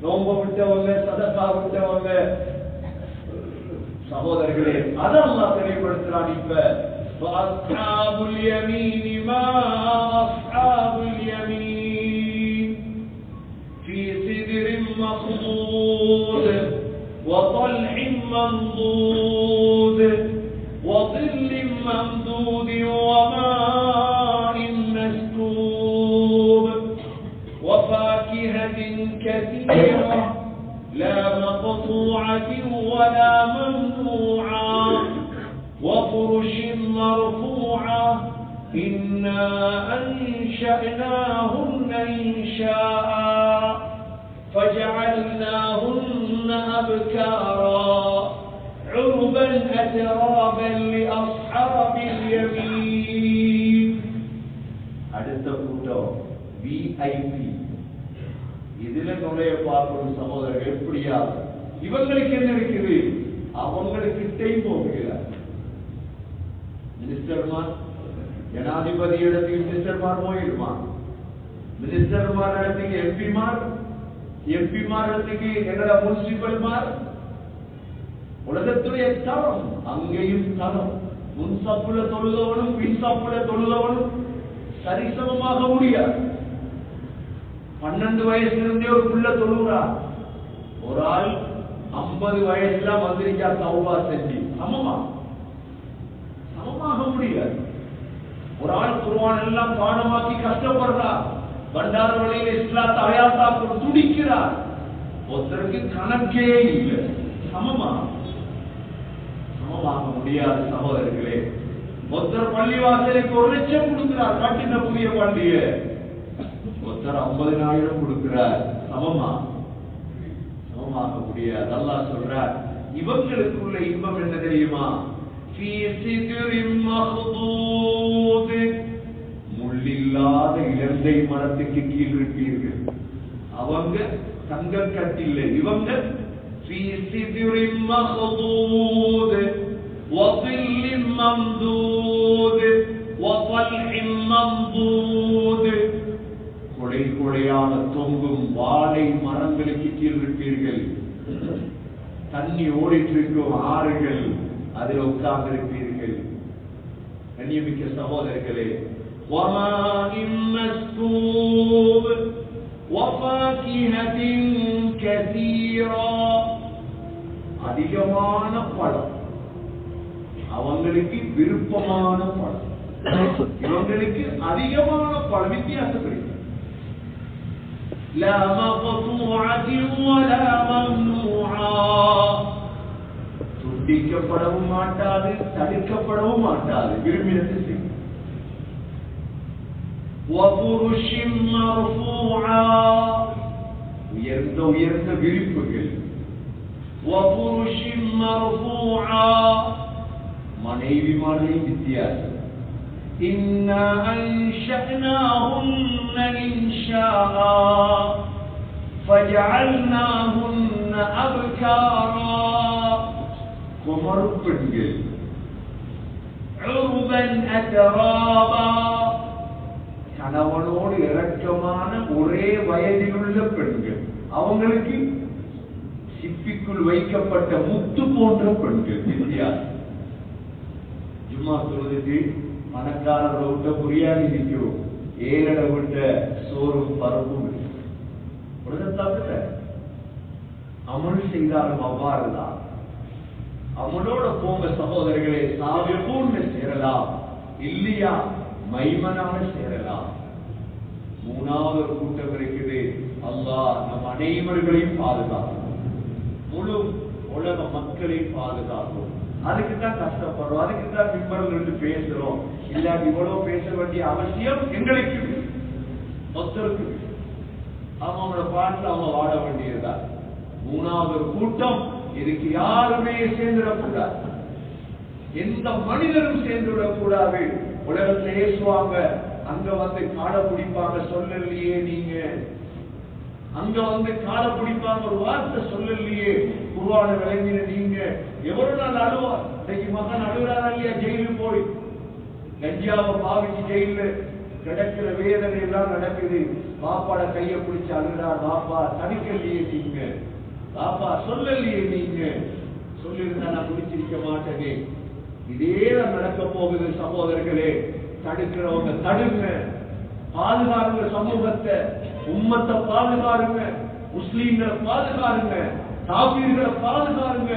நோம்ப விட்டவங்க, சதகா விட்டவங்க. சகோதரர்களே, அதை அல்லாஹ் தெளிவுபடுத்துறான். இப்ப அஸ்ஹாபுல் யமீன் மா அஸ்ஹாபுல் யமீன் ஃபீ சித்ரின் மக்தூத் وطلع منضود وظل ممدود وماء مسكوب وفاكهة كثيرة لا مقطوعة ولا ممنوعة وفرش مرفوعة إنا أنشأناهن إنشاء فجعلناهن أبكارا عربا أترابا لأصحاب اليمين. அடுத்த கூட்டம் விஐபி. இதுல நுழைய பார்க்கணும் சகோதரர்கள். எப்படியா இவங்களுக்கு என்ன இருக்குது? அவங்களுக்கு போகிறார். மினிஸ்டர்மார், ஜனாதிபதி இடத்துக்கு மினிஸ்டர்மார் போயிருமா? மினிஸ்டர்மார் இடத்துக்கு எம்பிமார் இடத்துக்கு எங்கட முனிசிபல்மார். உலகத்துடைய தரம் அங்கேயும் தரம். முன் சாப்புல தொழுதவனும் பின் சாப்புல தொழுதவனும் சரிசமமாக முடியாது. 12 வயசுல இருந்தே ஒரு புள்ள தொழுறா. ஒரு ஆள் 50 வயசுல வந்திருக்கா தௌபா செஞ்சு. சமமாக முடியாது. ஒரு ஆள் குர்ஆன் எல்லாம் பாடமாக்கி கஷ்டப்படுறா. பண்டார வழியில இஸ்லாத்தை அயாத்தாக்கு துடிக்கிறார். ஒருத்தருக்கு கணக்கே இல்லை. சமமாக முடியாது சகோதரர்களே. ஒருத்தர் பள்ளிவாசலுக்கு 1 லட்சம் கொடுக்கிறார். கட்டின புதிய பள்ளிய ஒருத்தர் 50,000 கொடுக்கிறார். சமமாக முடியாது. அல்லாஹ் சொல்றார், இவங்களுக்குள்ள இன்பம் என்ன தெரியுமா? ஃபீ சித்ரின் மக்தூத். முள்ளில்லாத இலந்தை மரத்துக்கு கீழ் இருப்பீர்கள். அவங்க தங்க கட்டில்ல, இவங்க ஃபீ சித்ரின் மக்தூத் وظل ممدود وطلع منضود. கொடை கொடையாக தொங்கும் வாழை மரங்களுக்கு கீழ் இருப்பீர்கள். தண்ணி ஓடிட்டு இருக்கும் ஆறுகள், அதில் உட்கார்ந்து இருப்பீர்கள். கண்ணியமிக்க சகோதரர்களே, وماء مسكوب وفاكهة كثيرة. அதிகமான பழம், அவங்களுக்கு விருப்பமான பழம். இவங்களுக்கு அதிகமான பழம். வித்தியாசப்படி لا مقطوعة ولا ممنوعة. துண்டிக்கப்படவும் மாட்டாது, தடுக்கப்படவும் மாட்டாது. விரும்பினது செய்யும். وفرش مرفوعة. உயர்ந்த உயர்ந்த விரிப்புகள். وفرش مرفوعة. மனைவிமாரை வித்தியாசம். إنا أنشأناهن إنشاء فجعلناهن أبكارا. குமரு பெண்கள். عربا أترابا. கணவனோடு இரக்கமான ஒரே வயதில் உள்ள பெண்கள். அவங்களுக்கு சிப்பிக்குள் வைக்கப்பட்ட முத்து போன்ற பெண்கள். வித்தியாசம். ஜும்மா தொழுதுக்கு பணக்காரரை விட்ட புரியாதி நிற்கும், ஏழரை விட்ட சோறும் பருப்பும் தவிர அமல் செய்தாலும் அவ்வாறுதான். அவனோட போங்க சகோதரர்களே. சாவியபூர்ண சேரலாம், இல்லையா மைமனான சேரலாம். மூணாவது ஒரு கூட்டம் இருக்குது. அல்லாஹ் நம் அனைவர்களையும் பாதுகாக்கும், முழு உலக மக்களையும் பாதுகாக்கும். அதுக்கு தான் கஷ்டப்படுறோம், அதுக்கு தான் மிம்பர்ல இருந்து பேசுறோம். இல்லாட்டி இவ்வளவு பேச வேண்டிய அவசியம் எங்களுக்கு ஒருத்தருக்கு. அவங்களோட பாட்டில் அவங்க வாழ வேண்டியதுதான். மூணாவது ஒரு கூட்டம், இதுக்கு யாருமே சேர்ந்துடக்கூடாது, எந்த மனிதரும் சேர்ந்துவிடக்கூடாது. உலகத்தில் ஏசுவாங்க, அங்க வந்து காடை பிடிப்பாங்க, சொல்லலையே நீங்க. அங்க வந்து காடை பிடிப்பாங்க, ஒரு வார்த்தை சொல்லலையே, குர்ஆன விளங்கின நீங்க. எவ்வளவு நாள் அழுவார். இன்னைக்கு மகன் அழுகிறாரா இல்லையா? ஜெயிலு போய் கஞ்சாவை பாவிச்சு ஜெயில கிடக்கிற வேதனை எல்லாம் நடக்குது. பாப்பாட கையை பிடிச்சு அழுகிறார். பாப்பா தடுக்கலையே நீங்க, பாப்பா சொல்லலையே நீங்க. சொல்லிருந்தா நான் பிடிச்சிருக்க மாட்டேனே. இதேதான் நடக்க போகுது சகோதரர்களே. தடுக்கிறவங்க தடுங்க, பாதுகாருங்க சமூகத்தை, உம்மத்தை பாதுகாருங்க, முஸ்லீம்களை பாதுகாருங்க, காபீர்களை பாதுகாருங்க.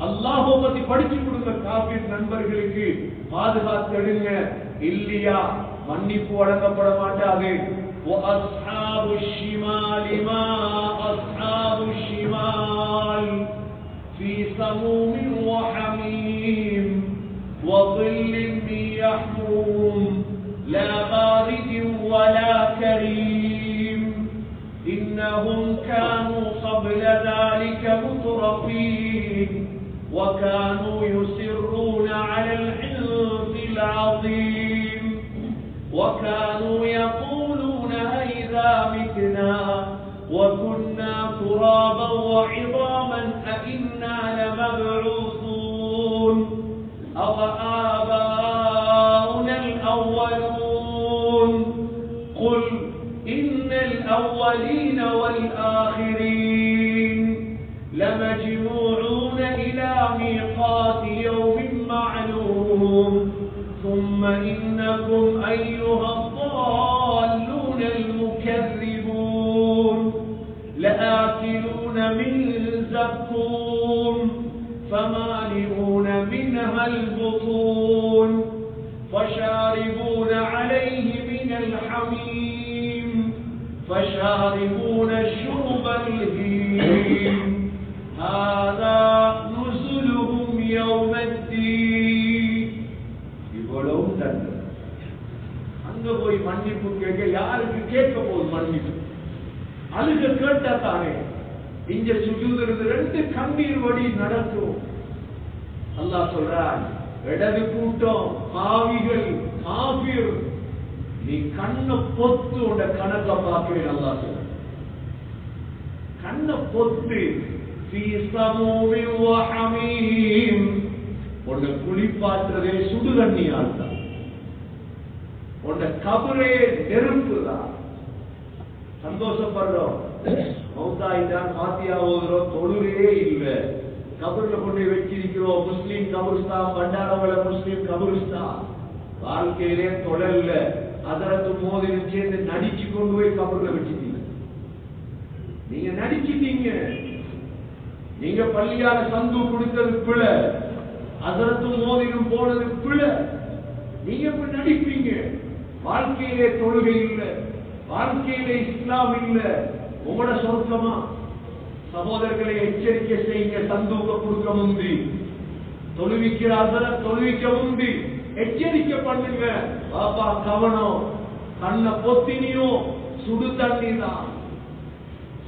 அல்லாஹ்வை பத்தி படிச்சு கொடுங்க காபீர் நண்பர்களுக்கு, பாதுகாத்தெடுங்க. இல்லையா மன்னிப்பு வழங்கப்பட மாட்டாது. وَأَصْحَابُ الشِّمَالِ مَا أَصْحَابُ الشِّمَالِ فِي سَمُومٍ وَحَمِيمٍ وَظِلٍّ مِّن يَحْمُومٍ لَا بَارِدٍ وَلَا كَرِيمٍ إِنَّهُمْ كَانُوا قَبْلَ ذَلِكَ مُتْرَفِينَ وَكَانُوا يُصِرُّونَ عَلَى الْحِنثِ الْعَظِيمِ وَكَانُوا يَقُولُونَ أَإِذَا مِتْنَا وَكُنَّا تُرَابًا وَعِظَامًا أَإِنَّا لَمَبْعُوثُونَ أَوَآبَاؤُنَا الْأَوَّلُونَ قُلْ إِنَّ الْأَوَّلِينَ وَالْآخِرِينَ لَمَجْمُوعُونَ إِلَى مِيقَاتِ يَوْمٍ مَّعْلُومٍ ثُمَّ إِنَّكُمْ أَيُّهَا الضَّالُّونَ الْمُكَذِّبُونَ لَآكِلُونَ مِنْ زَقُّومٍ فَمَالِئُونَ مِنْهَا الْبُطُونَ فَشَارِبُونَ عَلَيْهِ مِنَ الْحَمِيمِ فَشَارِبُونَ شُرْبَ الْهِيمِ هَذَا نُزُلُهُمْ يَوْمَ الدِّينِ. இவ்வளவு தண்டனை. அங்க போய் மன்னிப்பு கேட்க யாருக்கு கேட்க போகுது மன்னிப்பு? அழுக கேட்டா தானே. இங்க சுஜூதிலிருந்து 2 கண்ணீர் வடி நடக்கும். அல்லாஹ் சொல்றான், இடது கூட்டம் பாவிகள் காபிர், நீ கண்ணை பொத்து உன்னை கணக்க பார்க்கிறேன். அல்லாஹ் சொல்ற கண்ணை பொத்து ஃபீ ஸமூமி வ ஹமீம், உன்னை குளிப்பாற்றுறதே சுடு தண்ணியால் தான், உன்னை கபரே நெருப்பு தான். சந்தோஷப்படுறோம், மௌத்தாயிட்டான், பாத்தியா ஓதுறோம், தொழுகையே இல்லை, கபர்ல கொண்டு வச்சிருக்கிறோம். முஸ்லீம் கபருஸ்தான், பண்டாரவள முஸ்லீம் கபருஸ்தான். வாழ்க்கையிலே தொழல்ல, அதரத்து மோதிரம் சேர்ந்து நடிச்சு கொண்டு போய் கபர்ல வச்சுட்டீங்க. நீங்க நடிச்சிட்டீங்க. நீங்க பள்ளியால சந்து கொடுத்தது பிழை, அதரத்து மோதிரம் போனது பிழை. நீங்க இப்ப நடிப்பீங்க. வாழ்க்கையிலே தொழுகை இல்லை, வாழ்க்கையிலே இஸ்லாம் இல்லை. உங்களோட சொர்க்கமா? சகோதரர்களை எச்சரிக்கை செய்யுங்க. சந்தூக்க கொடுக்க முந்தி, தொழுவிக்கிற அதரத் தொழுவிக்க முந்தி எச்சரிக்கை பண்ணுங்க. பாப்பா கவனம், கண்ணை பொத்தினியோ சுடு தண்ணி தான்.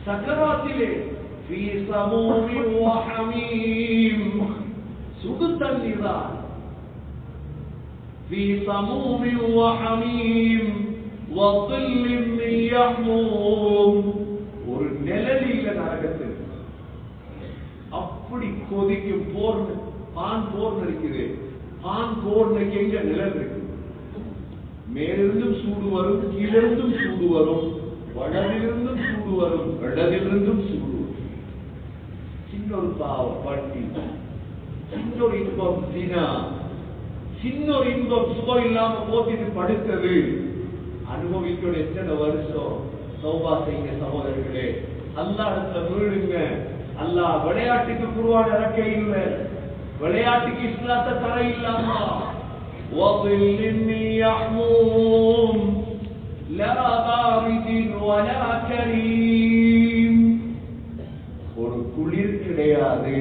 சக்கராத்திலே ஃபீ ஸமூமி வ ஹமீம், சுடு தண்ணி தான். ஃபீ ஸமூமி வ ஹமீம் வ ظِلٍّ மின் யஹ்மூம், ஒரு நிழலில் நரகத்தில் அப்படி கொதிக்கும். போர், பான் போர் இருக்குது. பான் போர்னைக்கு எங்க நிழல் இருக்கு? மேலிருந்தும் சூடு வரும், கீழிருந்தும் சூடு வரும், வடலிருந்தும் சூடு வரும், இடதிலிருந்தும் சூடு வரும். சின்ன ஒரு பாவம் பட்டி, சின்ன ஒரு இன்பம் தினா, சின்ன ஒரு இன்பம் சுகம் இல்லாம போத்திட்டு படுத்தது அனுபவிக்கணும். எத்தனை வருஷம் தௌபா செய்யுங்க சகோதரர்களே. அல்லாஹ் இடத்துல மீளுங்க. அல்லாஹ் விளையாட்டுக்கு குர்ஆன் இறக்க இல்லை, விளையாட்டுக்கு இஸ்லாத்தை தர இல்லாம. وَظِلٍّ مِّن يَحْمُومٍ லா பாரிதின் வலா கரீம். ஒரு குளிர் கிடையாது,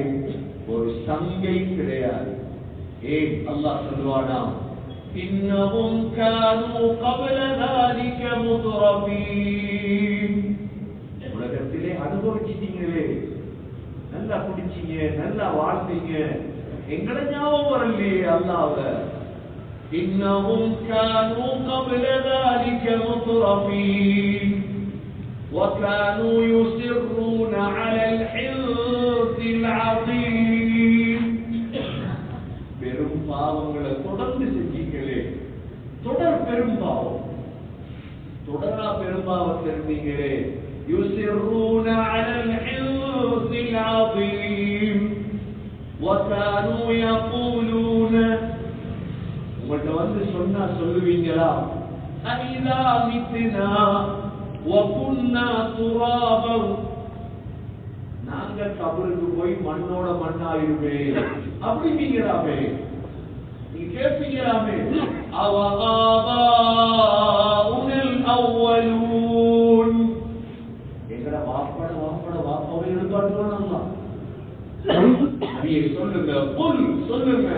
ஒரு சங்கை கிடையாது. ஏன் அல்லாஹ் சொல்வானா, இன்னஹும் கானூ قبل ذلك முத்ரபீன். உலகத்திலே அனுபவிச்சிட்டீங்களே, நல்லா குடிச்சீங்க, நல்லா வாழ்ந்தீங்க, எங்களை ஞாபகம் வரலையே அல்லாஹ்வை. இன்னஹும் கானூ قبل ذلك முத்ரபீன் وكانوا يصرون على الحنث العظيم. பெரும் பாவங்களை தொடர்ந்து செஞ்சீங்களே, தொடர் பெரும்பாவம், தொடரா பெரும்பாவத்தில் இருந்தீங்களே. يصرون على الحنث العظيم وكانوا يقولون, உங்கள்கிட்ட வந்து சொன்னா சொல்லுவீங்களா, أإذا متنا وكنا ترابا, நாங்க கபருக்கு போய் மண்ணோட மண்ணாயிருமே அப்படிங்கறாமே, நீங்க கேட்பீங்களாமே. அவஆபாஉல் அவ்வலூன், எங்கட வாப்பாவை எழுப்பாட்டுவானா? நபியே சொல்லுங்க, குல் சொல்லுங்க,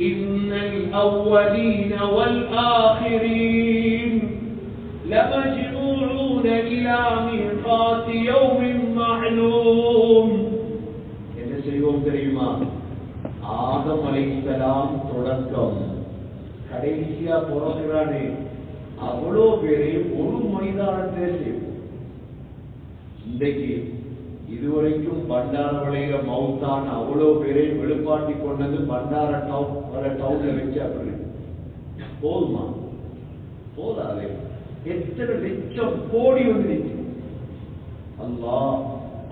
இன்னல் அவ்வலீன வல் ஆகிரீன் لمجموعون إلى ميقات يوم معلوم. என்ன செய்வோம் தெரியுமா? ஆதம் அலைஹிஸ்ஸலாம் தொடக்கம் கடைசியா பிறகுறானே அவ்வளோ பேரை ஒரு மைதானத்தில் செய்வோம். இன்றைக்கு இதுவரைக்கும் பண்டார வளையில மவுத்தான் அவ்வளோ பேரை வெளிப்பாட்டி கொண்டது பண்டார டவுன்ல வச்சு அப்படி போதுமா? போதாதே, எத்தனை லட்சம் கோடி வந்து அல்லாஹ்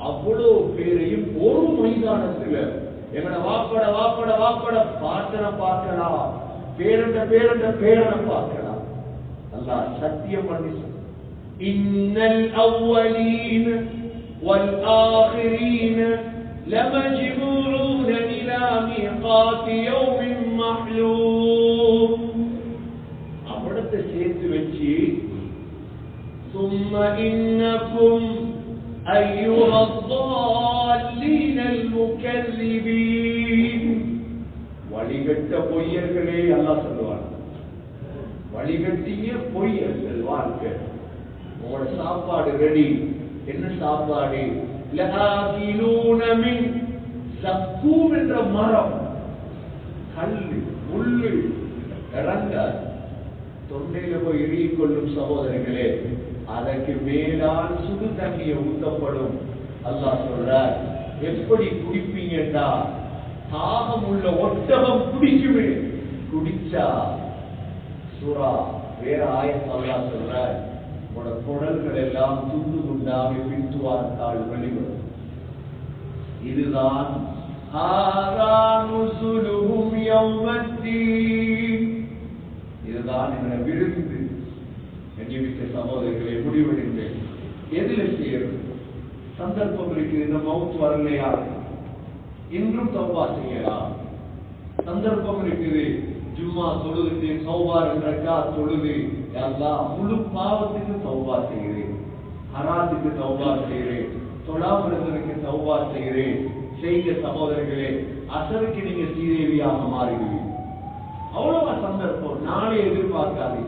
அவ்வளவு பேரையும் ஒரு மைதானத்துல எங்கட வாப்பட வாப்பட வாப்பட பாட்டனை பார்க்கலாம், பேரண்ட பேரண்ட பேரனை பார்க்கலாம். அல்லாஹ் சத்தியம் பண்ணி இன்னல் அவ்வலீன வல் ஆகிரீன லமஜ்மூஊன இலா மீகாத்தி யௌமின் மஅலூம். அவடத்தை சேர்த்து வச்சு ثم إنكم أيها الضالين المكذبين. வழிகட்ட பொய்யர்களே அல்லாஹ் சொல்லுவான், வழிகட்டிய பொய்யர்கள் வாழ்க்கை. உங்களோட சாப்பாடு ரெடி, என்ன சாப்பாடு? லஆகிலூன மின் ஸக்கூம் என்ற மரம், கல்லு முள்ளு இறங்க தொண்டையில போய் இறுகிக் கொள்ளும் சகோதரர்களே, அதற்கு மேலால் சுடு தண்ணியை ஊற்றப்படும். அல்லாஹ் சொல்றார், எப்படி குடிப்பீங்கடா? தாகம் உள்ள ஒட்டகம் குடிக்குமே, குடிச்சா சூரா வேற ஆயத் அல்லாஹ் சொல்றார், உங்களோட குடல்கள் எல்லாம் துண்டு துண்டாக பின்துவார்த்தால் வெளிவரும். இதுதான் இதுதான் எங்களை விருந்து. எண்ணிவிட்ட சகோதரர்களை முடிவெடுங்கள், எதில செய்யறது? சந்தர்ப்பம் இருக்கு, இந்த மவுத் வரலையா, இன்றும் தௌபா செய்யலாம். சந்தர்ப்பம் இருக்குது, ஜும்மா தொழுது தௌபா என்றா தொழுது அல்லாஹ் முழு பாவத்துக்கு தௌபா செய்கிறேன், ஹராத்துக்கு தௌபா செய்கிறேன், தொழாமிருந்ததுக்கு தௌபா செய்கிறேன். செய்த சகோதரர்களே, அசருக்கு நீங்க சீதேவியாக மாறுகிறீர்கள். அவ்வளவா சந்தர்ப்பம், நாளை எதிர்பார்க்காது.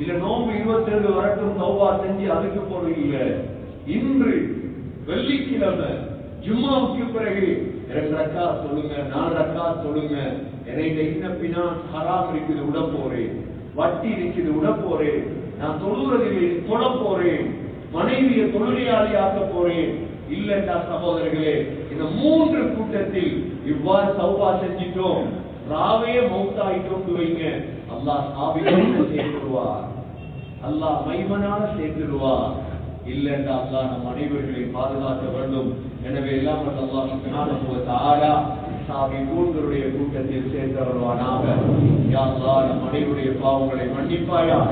இல்ல நோம்பு 22 வரட்டும் தௌபா செஞ்சு அதுக்கு போறது இல்ல. இன்று வெள்ளிக்கிழமை ஜும்மாவுக்கு பிறகு 2 ரக்காத் சொல்லுங்க, 4 ரக்காத் சொல்லுங்க. என்னைய இன்னும் பினான்ஸ் ஹராம் இருக்குது விட போறேன், வட்டி இருக்குது விட போறேன், நான் தொழுறதில்லை தொட போறேன், மனைவியை தொழிலாளி ஆக்க போறேன். இல்லண்டா சகோதரர்களே, இந்த 3 கூட்டத்தில் இவ்வாறு தௌபா செஞ்சிட்டோம், ராவே மௌத்தாயிட்டோம் வைங்க, அல்லாஹ் சாபிகளை சேர்த்துடுவார், அல்லாஹ் மைமனால சேர்த்துடுவார். இல்லண்டா அல்லாஹ் நம் அனைவர்களை பாதுகாக்க வேண்டும். எனவே எல்லாம் அல்லாஹ் சுப்ஹானஹு வ தஆலா சாபிகூன்களுடைய கூட்டத்தில் சேர்த்தவர்களாக. யா அல்லாஹ் நம் அனைவருடைய பாவங்களை மன்னிப்பாயாக.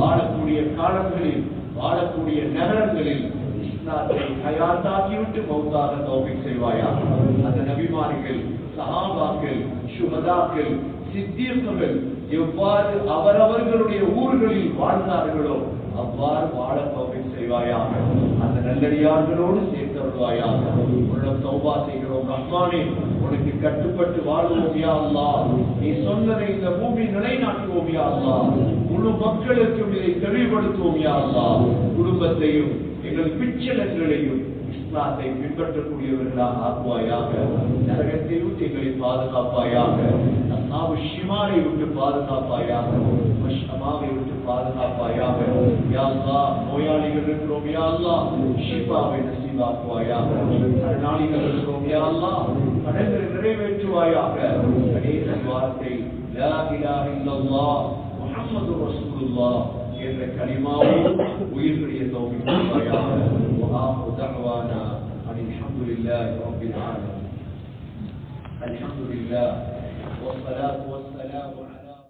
வாழக்கூடிய காலங்களில், வாழக்கூடிய நகரங்களில் இஸ்லாத்தை ஹயாத்தாக்கிவிட்டு மௌத்தாக தௌஃபீக் செய்வாயாக. அந்த நபிமார்கள், சஹாபாக்கள், ஷுஹதாக்கள், சித்தீக்கள், எவ்வாறு அவரவர்களுடைய ஊர்களில் வாழ்ந்தார்களோ அவ்வாறு வாழ தௌஃபீக் செய்வாயாக. அந்த நல்லடியார்களோடு சேர்த்தருள்வாயாக. உன்னிடம் தௌபா செய்கிறோம் ரஹ்மானே, உனக்கு கட்டுப்பட்டு வாழ்வோம் யா அல்லாஹ். நீ சொன்னதை இந்த பூமி நிலைநாட்டுவோம் யா அல்லாஹ். முழு மக்களுக்கும் இதை தெளிவுபடுத்துவோம் யா அல்லாஹ். குடும்பத்தையும் எங்கள் பிச்சலங்களையும் இஸ்லாத்தை பின்பற்றக்கூடியவர்களாக ஆக்குவாயாக. நரகத்தை விட்டு எங்களை பாதுகாப்பாயாக. அஸ்ஹாபு ஷிமாலை விட்டு பாதுகாப்பாயாக. மஷ்ஹமாவை விட்டு பாதுகாப்பாயாக. யா அல்லாஹ், நோயாளிகள் இருக்கிறோம் யா அல்லாஹ், ஷிஃபாவை நசீபாக்குவாயாக. நாளிகள் இருக்கிறோம் யா அல்லாஹ், கடன்களை நிறைவேற்றுவாயாக. கடைசி வார்த்தை லா இலாஹ இல்லல்லாஹ் முஹம்மது ரசூலுல்லாஹ் என்ற கலிமாவோடு உயிர்களிய தௌஃபீக் செய்வாயாக. وآخر دعوانا أن الحمد لله رب العالمين. الحمد لله والصلاة والسلام